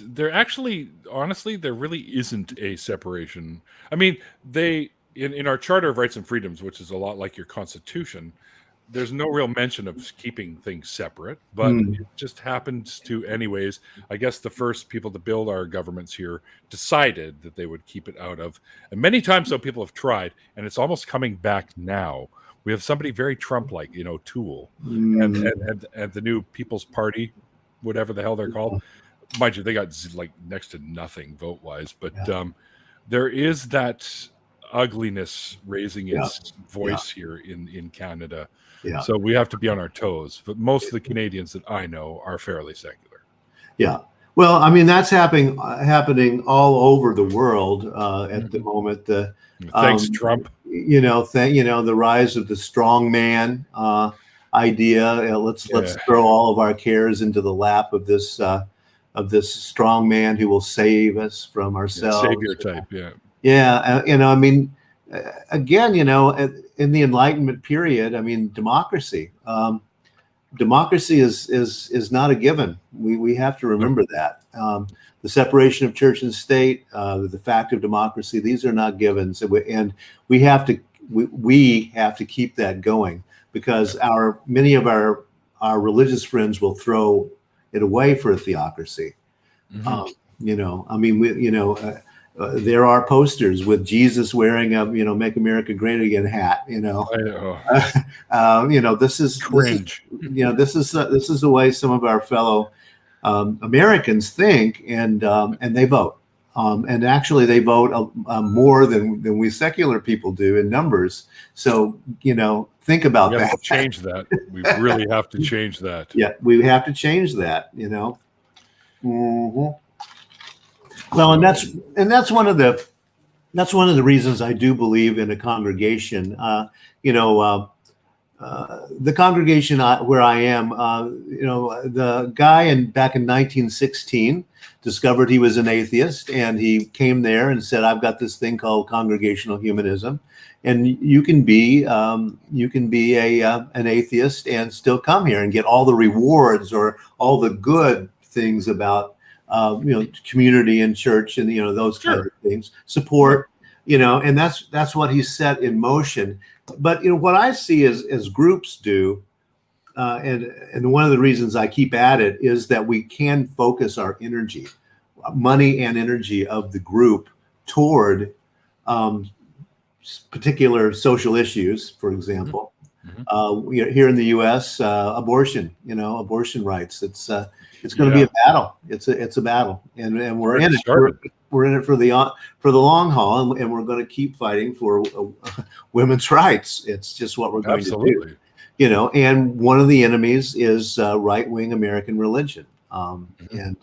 there actually, honestly, there really isn't a separation. I mean, they in our Charter of Rights and Freedoms, which is a lot like your Constitution, there's no real mention of keeping things separate, but it just happens to anyways. I guess the first people to build our governments here decided that they would keep it out of, and many times so people have tried, and it's almost coming back now. We have somebody very Trump-like, Tool, and the new People's Party, whatever the hell they're called. Mind you, they got like next to nothing vote-wise, but there is that ugliness raising its voice here in Canada. Yeah. So we have to be on our toes. But most of the Canadians that I know are fairly secular. Yeah. Well, I mean, that's happening all over the world at the moment. Thanks, Trump. The rise of the strong man idea. Let's throw all of our cares into the lap of this strong man who will save us from ourselves. Savior type, yeah. Yeah, I mean, again, in the Enlightenment period, I mean, democracy is not a given. We have to remember that. The separation of church and state, the fact of democracy, these are not givens, and we have to keep that going, because many of our religious friends will throw it away for a theocracy. There are posters with Jesus wearing a "Make America Great Again" hat. This is cringe. This is the way some of our fellow Americans think, and they vote. And actually, they vote more than we secular people do in numbers. So think about that. We have to change that. We really have to change that. Yeah, we have to change that. Well, and that's one of the reasons I do believe in a congregation. The congregation where I am, the guy back in 1916 discovered he was an atheist, and he came there and said, "I've got this thing called congregational humanism, and you can be an atheist and still come here and get all the rewards or all the good things about." Community and church and those kinds of things, support, and that's what he set in motion. But what I see as groups do, and one of the reasons I keep at it is that we can focus our energy, money and energy of the group toward particular social issues. For example, here in the U.S., abortion rights. It's going to be a battle. It's a battle, and we're in it. We're in it for the long haul, and we're going to keep fighting for women's rights. It's just what we're going to do. And one of the enemies is right-wing American religion, and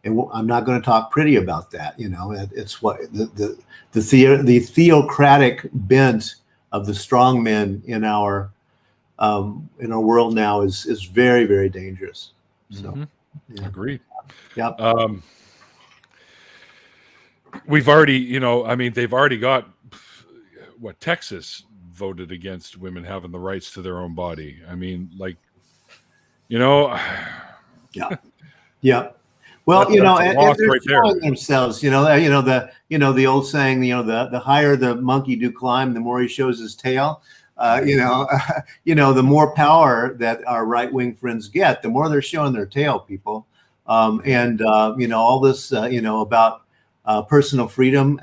I'm not going to talk pretty about that. It's what the theocratic bent of the strong men in our world now is very, very dangerous. So. Yeah. Agreed. Yep. We've already, they've already got Texas voted against women having the rights to their own body. I mean, Yeah. Yeah. Well, and they're showing themselves. The old saying. The higher the monkey do climb, the more he shows his tail. The more power that our right-wing friends get, the more they're showing their tail, people. All this, about personal freedom.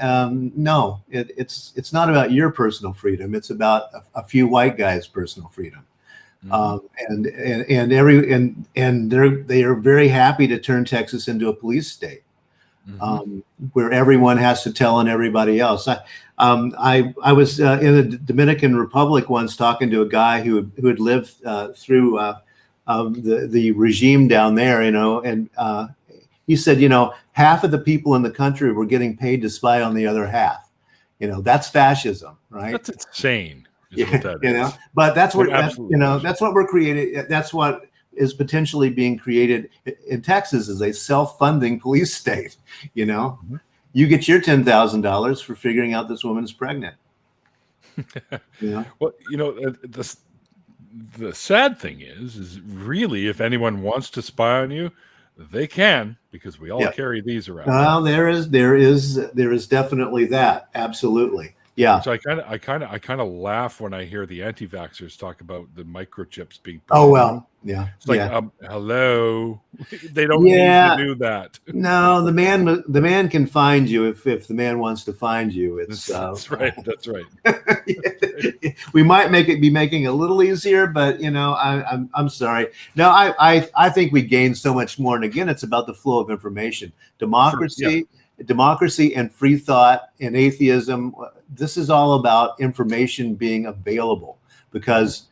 No, it's not about your personal freedom. It's about a few white guys' personal freedom. They are very happy to turn Texas into a police state. Where everyone has to tell on everybody else. I was in the Dominican Republic once talking to a guy who had lived through the regime down there, and he said, half of the people in the country were getting paid to spy on the other half. That's fascism, right? That's insane. But that's what that's what we're creating. That's what is potentially being created in Texas is a self-funding police state. You get your $10,000 for figuring out this woman's pregnant. Yeah. Well, the sad thing is really, if anyone wants to spy on you, they can, because we all Yeah. carry these around. Well, there is definitely that. Absolutely. Yeah. So I kind of laugh when I hear the anti-vaxxers talk about the microchips being put Oh, in. well, yeah. It's like, Yeah. Hello, they don't need Yeah. to do that. No, the man can find you if the man wants to find you. It's That's right. That's right. we might be making it a little easier, but I'm sorry. No, I think we gain so much more. And again, it's about the flow of information. Democracy and free thought and atheism. This is all about information being available, because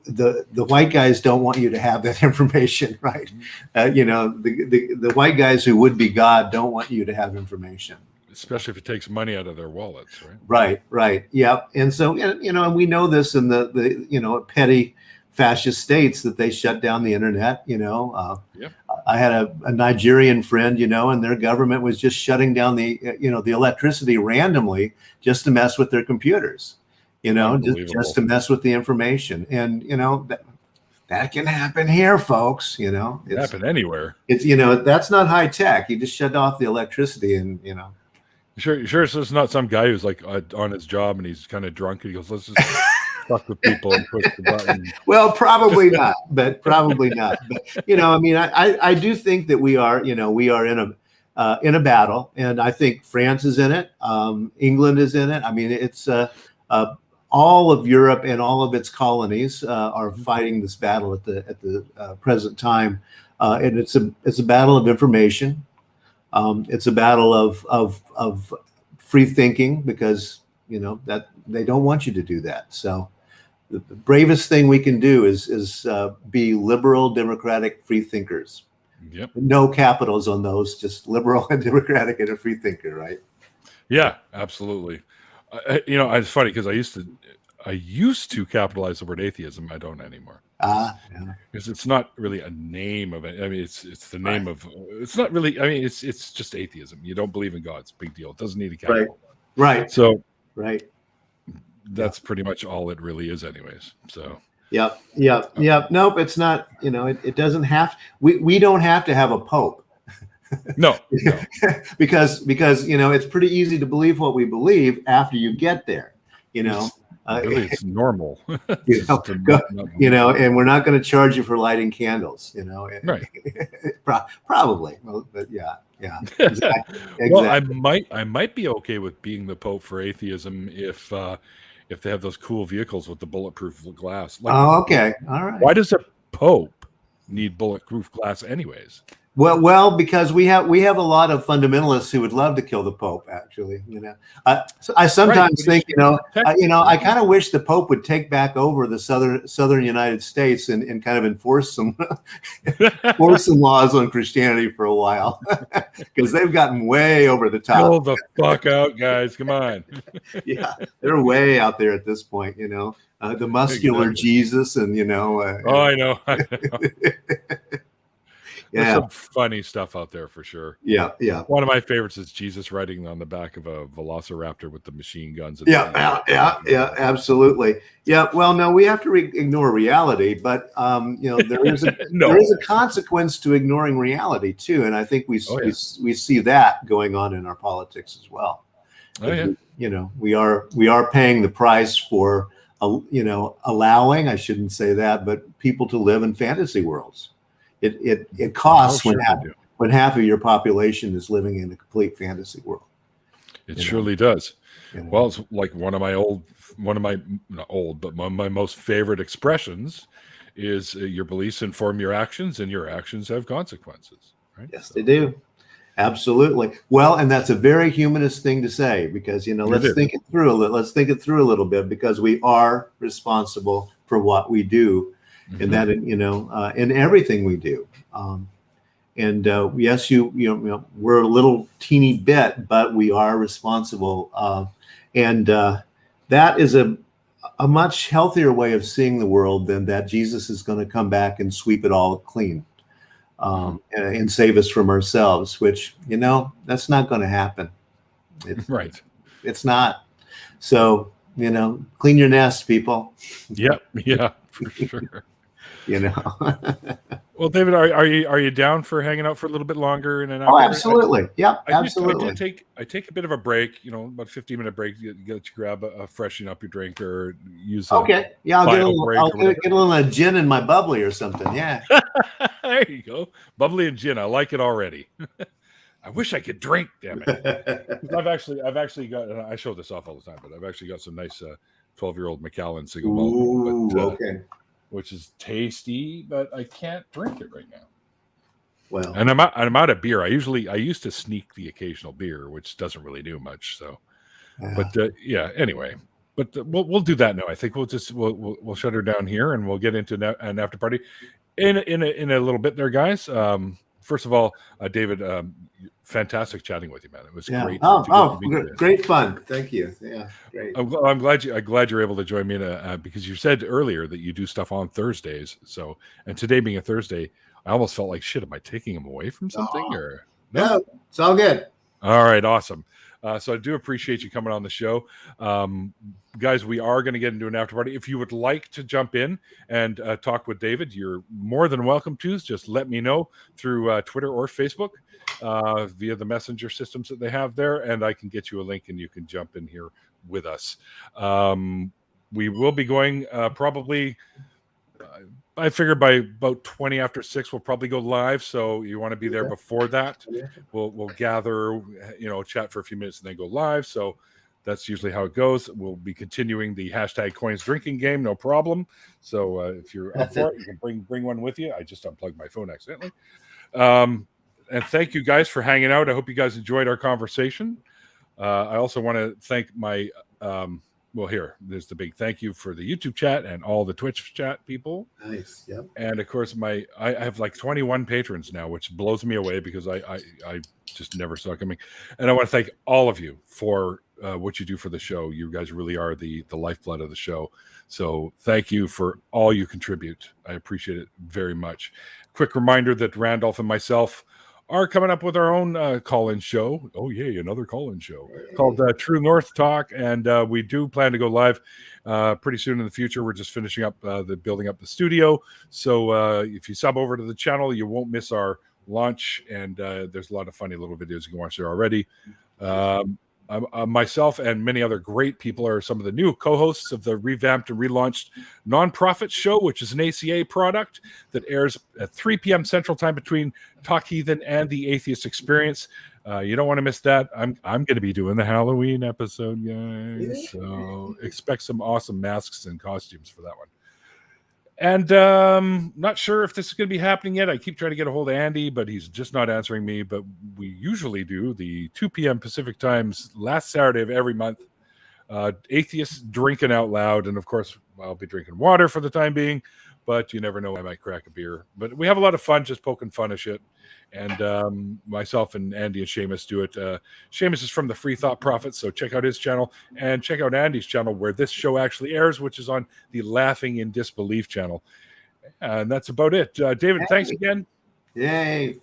the white guys don't want you to have that information, right? The white guys who would be God don't want you to have information, especially if it takes money out of their wallets, right? Right. Yep. And so and we know this in the petty fascist states that they shut down the internet. I had a Nigerian friend, and their government was just shutting down the electricity randomly just to mess with their computers. Just to mess with the information. And, that can happen here, folks. It can happen anywhere. It's, that's not high tech. You just shut off the electricity and, Sure. So it's not some guy who's like on his job and he's kind of drunk and he goes, let's just fuck with people and push the button. Well, probably not, but I do think that we are in a battle, and I think France is in it. England is in it. I mean, it's, all of Europe and all of its colonies are fighting this battle at the present time, and it's a battle of information. It's a battle of free thinking, because that they don't want you to do that. So the bravest thing we can do is be liberal, democratic, free thinkers. Yep. No capitals on those, just liberal and democratic and a free thinker, right? Yeah, absolutely. It's funny because I used to capitalize the word atheism. I don't anymore. Yeah. Because it's not really a name of it. I mean, it's the name of. It's not really. I mean, it's just atheism. You don't believe in God. It's a big deal. It doesn't need a capital. Right. So. Right. That's pretty much all it really is, anyways. So. Yep. Nope. It's not. It doesn't have. We don't have to have a pope. No. because it's pretty easy to believe what we believe after you get there. Really, it's normal. And we're not going to charge you for lighting candles. Right? Probably. Well, but yeah. Exactly. Well, I might be okay with being the pope for atheism if they have those cool vehicles with the bulletproof glass. Okay. All right. Why does a pope need bulletproof glass, anyways? Well, because we have a lot of fundamentalists who would love to kill the Pope. Actually, I sometimes think, I kind of wish the Pope would take back over the southern United States and kind of enforce some laws on Christianity for a while, because they've gotten way over the top. Kill the fuck out, guys! Come on. Yeah, they're way out there at this point. The muscular Jesus, and I know. Yeah. There's some funny stuff out there for sure. Yeah. One of my favorites is Jesus riding on the back of a velociraptor with the machine guns. Yeah, absolutely. Yeah. Well, no, we have to ignore reality, but there is a consequence to ignoring reality too, and I think we see that going on in our politics as well. Oh yeah. We are paying the price for allowing, I shouldn't say that, but people to live in fantasy worlds. It costs when half of your population is living in a complete fantasy world. It surely does. Well, it's like one of my most favorite expressions is your beliefs inform your actions, and your actions have consequences. Right? Yes, they do. Absolutely. Well, and that's a very humanist thing to say, because let's think it through a little bit, because we are responsible for what we do. And that, in everything we do. Yes, we're a little teeny bit, but we are responsible. That is a much healthier way of seeing the world than that Jesus is going to come back and sweep it all clean and save us from ourselves, which, that's not going to happen. Right. It's not. So, You know, clean your nest, people. Yep. Yeah, for sure. You know. Well, David, are you down for hanging out for a little bit longer? Oh, absolutely. Yep, absolutely. I take a bit of a break, about a 15-minute break. You get to grab a freshen up your drink or use. Okay. Yeah, I'll get a little gin in my bubbly or something. Yeah. There you go, bubbly and gin. I like it already. I wish I could drink. Damn it. I've actually got. I show this off all the time, but I've actually got some nice 12-year-old Macallan single malt. Okay. Which is tasty, but I can't drink it right now. Well, and I'm out of beer. I used to sneak the occasional beer, which doesn't really do much. So, but yeah. Anyway, but we'll do that now. I think we'll shut her down here, and we'll get into an after party in a little bit, there, guys. First of all, David, fantastic chatting with you, man. It was great. Great fun. Thank you. Yeah, great. I'm glad you're able to join me because you said earlier that you do stuff on Thursdays. So, and today being a Thursday, I almost felt like, shit, am I taking him away from something or no? It's all good. All right, awesome. So I do appreciate you coming on the show. Guys, we are going to get into an after party. If you would like to jump in and talk with David, you're more than welcome to. Just let me know through Twitter or Facebook via the messenger systems that they have there, and I can get you a link and you can jump in here with us. We will be going probably... I figure by about 20 after 6, we'll probably go live. So you want to be there before that. We'll gather, chat for a few minutes and then go live. So that's usually how it goes. We'll be continuing the hashtag coins drinking game. No problem. So if you're up for it, you can bring one with you. I just unplugged my phone accidentally. And thank you guys for hanging out. I hope you guys enjoyed our conversation. I also want to thank my, well, there's the big thank you for the YouTube chat and all the Twitch chat people. Nice. Yep. And of course, I have like 21 patrons now, which blows me away because I just never saw it coming. And I want to thank all of you for what you do for the show. You guys really are the lifeblood of the show. So thank you for all you contribute. I appreciate it very much. Quick reminder that Randolph and myself are coming up with our own call-in show. Oh, yay, another call-in show called True North Talk. And we do plan to go live pretty soon in the future. We're just finishing up building up the studio. So if you sub over to the channel, you won't miss our launch. And there's a lot of funny little videos you can watch there already. Myself and many other great people are some of the new co-hosts of the revamped and relaunched Nonprofit Show, which is an ACA product that airs at 3 p.m. Central Time between Talk Heathen and the Atheist Experience. You don't want to miss that. I'm going to be doing the Halloween episode, guys. So expect some awesome masks and costumes for that one. And not sure if this is going to be happening yet. I keep trying to get a hold of Andy, but he's just not answering me. But we usually do the 2 p.m. Pacific times last Saturday of every month. Atheists drinking out loud. And of course, I'll be drinking water for the time being. But you never know, I might crack a beer. But we have a lot of fun just poking fun of shit. And myself and Andy and Seamus do it. Seamus is from the Free Thought Prophets, so check out his channel. And check out Andy's channel where this show actually airs, which is on the Laughing in Disbelief channel. And that's about it. David, thanks again. Yay.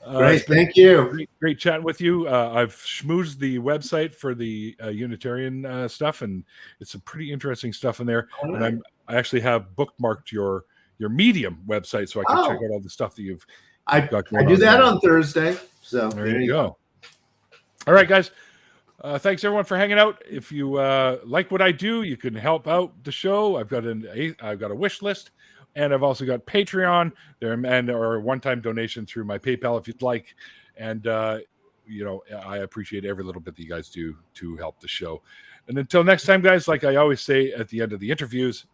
Great, thank you. Great chatting with you. I've schmoozed the website for the Unitarian stuff, and it's some pretty interesting stuff in there. Right. And I actually have bookmarked your Medium website so I can check out all the stuff that you've got going on. I do that on Thursday. So there you go. All right, guys. Thanks everyone for hanging out. If you like what I do, you can help out the show. I've got a wish list. And I've also got Patreon there or a one-time donation through my PayPal if you'd like. And, I appreciate every little bit that you guys do to help the show. And until next time, guys, like I always say at the end of the interviews,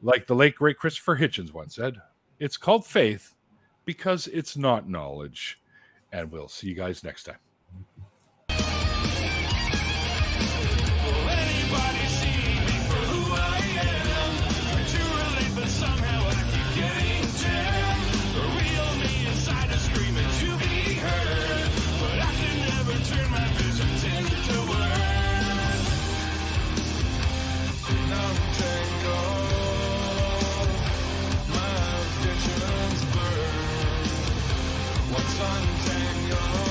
like the late, great Christopher Hitchens once said, it's called faith because it's not knowledge. And we'll see you guys next time. Untangle